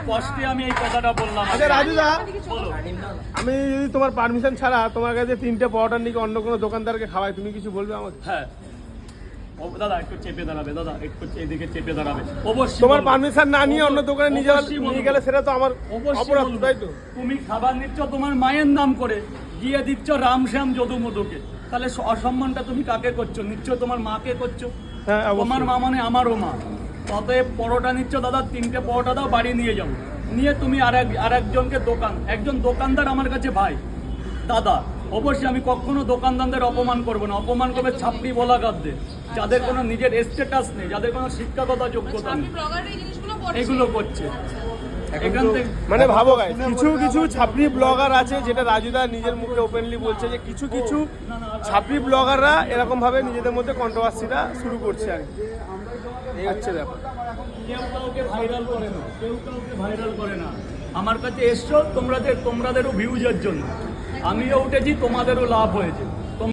কষ্টে আমি এই কথাটা বললাম। আচ্ছা রাজুদা, বলো। আমি যদি তোমার পারমিশন ছাড়া তোমার কাছে 3টে পরোটার নিকে অন্য কোনো দোকানদারকে খাওয়াই, তুমি কিছু বলবে আমাকে? হ্যাঁ দাদা একটু চেপে দাঁড়াবে, দাদা একটু এদিকে চেপে দাঁড়াবে। অবশ্যই তোমার বলবো। পারমিশন না নিয়ে অন্য দোকানে নিয়ে গেলে সেটা তো আমার অপরাধ, তাই তো? তুমি খাবার নিচ্ছ তোমার মায়ের নাম করে, গিয়ে দিচ্ছ রামশ্যাম যদুমধুকে, তাহলে অসম্মানটা তুমি কাকে করছো? নিচ্ছ তোমার মাকে করছো। হ্যাঁ, অবশ্যই। তোমার মা মানে আমারও মা। অতএব পরোটা নিচ্ছ দাদা, 3টে পরোটা দাও, বাড়ি নিয়ে যাবো। নিয়ে তুমি আরেকজনকে একজন দোকানদার আমার কাছে ভাই দাদা, অবশ্যই আমি কখনো দোকানদারদের অপমান করবো না। অপমান করবে ছাপড়ি বলাগারদের, যাদের কোনো নিজের স্ট্যাটাস নেই, যাদের কোনো শিক্ষাগত যোগ্যতা নেই, এগুলো করছে। এখান থেকে মানে ভাবো গাইস, কিছু কিছু ছাপড়ি ব্লগার আছে, যেটা রাজুদা নিজের মুখে ওপেনলি বলছে যে কিছু কিছু ছাপড়ি ব্লগাররা এরকম ভাবে নিজেদের মধ্যে কন্ট্রোভার্সিটা শুরু করছে আর কি। এই হচ্ছে ব্যাপার। কেউ কাউকে ভাইরাল করে না, কেউ কাউকে ভাইরাল করে না। আমার কাছে এসছো তোমাদেরও ভিউজের জন্য, আমিও উঠেছি, তোমাদেরও লাভ হয়েছে।